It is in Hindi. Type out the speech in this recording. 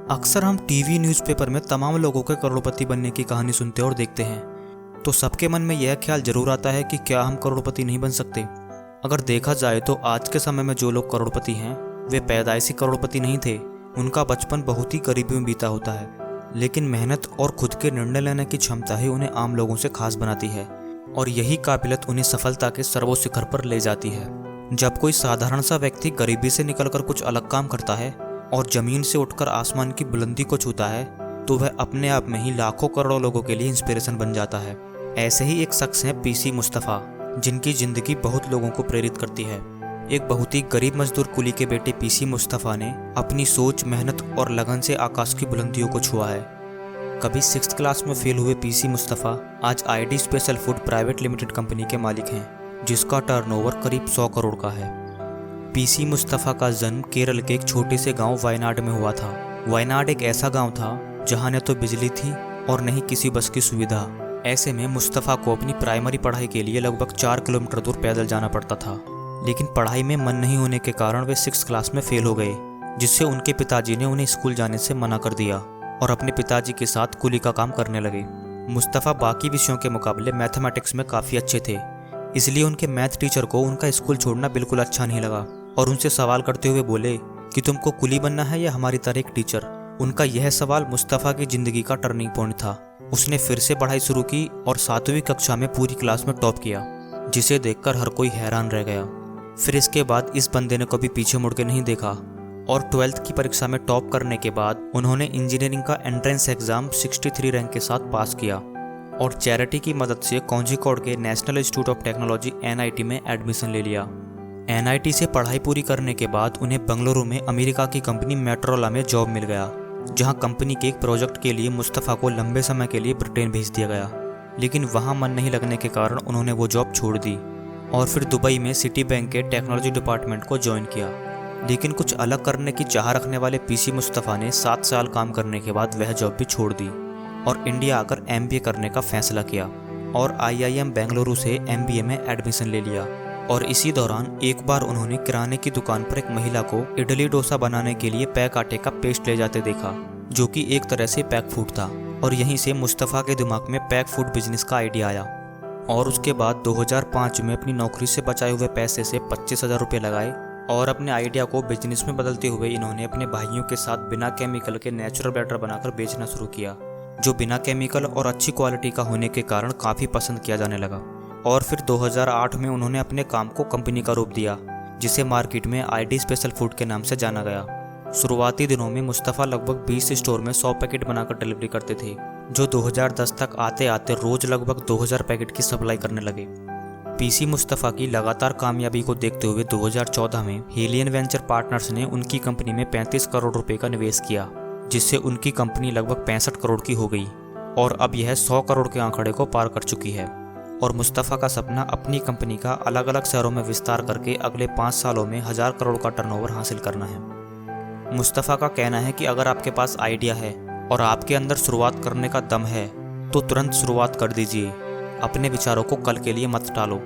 अक्सर हम टीवी न्यूज़पेपर में तमाम लोगों के करोड़पति बनने की कहानी सुनते और देखते हैं, तो सबके मन में यह ख्याल जरूर आता है कि क्या हम करोड़पति नहीं बन सकते। अगर देखा जाए तो आज के समय में जो लोग करोड़पति हैं वे पैदाइशी करोड़पति नहीं थे। उनका बचपन बहुत ही गरीबी में बीता होता है, लेकिन मेहनत और खुद के निर्णय लेने की क्षमता ही उन्हें आम लोगों से खास बनाती है और यही काबिलियत उन्हें सफलता के सर्वोच्च शिखर पर ले जाती है। जब कोई साधारण सा व्यक्ति गरीबी से निकलकर कुछ अलग काम करता है और जमीन से उठकर आसमान की बुलंदी को छूता है, तो वह अपने आप में ही लाखों करोड़ों लोगों के लिए इंस्पिरेशन बन जाता है। ऐसे ही एक शख्स हैं पीसी मुस्तफ़ा, जिनकी जिंदगी बहुत लोगों को प्रेरित करती है। एक बहुत ही गरीब मजदूर कुली के बेटे पीसी मुस्तफ़ा ने अपनी सोच, मेहनत और लगन से आकाश की बुलंदियों को छुआ है। कभी 6th क्लास में फेल हुए पीसी मुस्तफ़ा आज ID special food private limited company के मालिक हैं, जिसका टर्नओवर करीब 100 करोड़ का है। पीसी मुस्तफ़ा का जन्म केरल के एक छोटे से गांव वायनाड में हुआ था। वायनाड एक ऐसा गांव था जहां न तो बिजली थी और न ही किसी बस की सुविधा। ऐसे में मुस्तफ़ा को अपनी प्राइमरी पढ़ाई के लिए लगभग 4 किलोमीटर दूर पैदल जाना पड़ता था। लेकिन पढ़ाई में मन नहीं होने के कारण वे 6th क्लास में फेल हो गए, जिससे उनके पिताजी ने उन्हें स्कूल जाने से मना कर दिया और अपने पिताजी के साथ कुली का काम करने लगे। मुस्तफ़ा बाकी विषयों के मुकाबले मैथमेटिक्स में काफ़ी अच्छे थे, इसलिए उनके मैथ टीचर को उनका स्कूल छोड़ना बिल्कुल अच्छा नहीं लगा और उनसे सवाल करते हुए बोले कि तुमको कुली बनना है या हमारी तरह एक टीचर। उनका यह सवाल मुस्तफ़ा की ज़िंदगी का टर्निंग पॉइंट था। उसने फिर से पढ़ाई शुरू की और 7वीं कक्षा में पूरी क्लास में टॉप किया, जिसे देखकर हर कोई हैरान रह गया। फिर इसके बाद इस बंदे ने कभी पीछे मुड़ के नहीं देखा और 12th की परीक्षा में टॉप करने के बाद उन्होंने इंजीनियरिंग का एंट्रेंस एग्ज़ाम 63 रैंक के साथ पास किया और चैरिटी की मदद से कोझिकोड के national institute of technology NIT में एडमिशन ले लिया। NIT से पढ़ाई पूरी करने के बाद उन्हें बंगलुरु में अमेरिका की कंपनी मेट्रोला में जॉब मिल गया, जहां कंपनी के एक प्रोजेक्ट के लिए मुस्तफ़ा को लंबे समय के लिए ब्रिटेन भेज दिया गया। लेकिन वहां मन नहीं लगने के कारण उन्होंने वो जॉब छोड़ दी और फिर दुबई में सिटी बैंक के टेक्नोलॉजी डिपार्टमेंट को ज्वाइन किया। लेकिन कुछ अलग करने की चाह रखने वाले पीसी मुस्तफ़ा ने 7 साल काम करने के बाद वह जॉब भी छोड़ दी और इंडिया आकर MBA करने का फैसला किया और IIM बेंगलुरु से MBA में एडमिशन ले लिया। और इसी दौरान एक बार उन्होंने किराने की दुकान पर एक महिला को इडली डोसा बनाने के लिए पैक आटे का पेस्ट ले जाते देखा, जो कि एक तरह से पैक फूड था। और यहीं से मुस्तफ़ा के दिमाग में पैक फूड बिजनेस का आइडिया आया और उसके बाद 2005 में अपनी नौकरी से बचाए हुए पैसे से 25,000 रुपये लगाए और अपने आइडिया को बिजनेस में बदलते हुए इन्होंने अपने भाइयों के साथ बिना केमिकल के नेचुरल बैटर बनाकर बेचना शुरू किया, जो बिना केमिकल और अच्छी क्वालिटी का होने के कारण काफ़ी पसंद किया जाने लगा। और फिर 2008 में उन्होंने अपने काम को कंपनी का रूप दिया, जिसे मार्केट में आईडी स्पेशल फूड के नाम से जाना गया। शुरुआती दिनों में मुस्तफ़ा लगभग 20 स्टोर में 100 पैकेट बनाकर डिलीवरी करते थे, जो 2010 तक आते आते रोज लगभग 2000 पैकेट की सप्लाई करने लगे। पीसी मुस्तफ़ा की लगातार कामयाबी को देखते हुए 2014 में हेलियन वेंचर पार्टनर्स ने उनकी कंपनी में 35 करोड़ रुपए का निवेश किया, जिससे उनकी कंपनी लगभग 65 करोड़ की हो गई और अब यह 100 करोड़ के आंकड़े को पार कर चुकी है। और मुस्तफ़ा का सपना अपनी कंपनी का अलग अलग शहरों में विस्तार करके अगले 5 सालों में 1000 करोड़ का टर्नओवर हासिल करना है। मुस्तफ़ा का कहना है कि अगर आपके पास आइडिया है और आपके अंदर शुरुआत करने का दम है तो तुरंत शुरुआत कर दीजिए। अपने विचारों को कल के लिए मत टालो।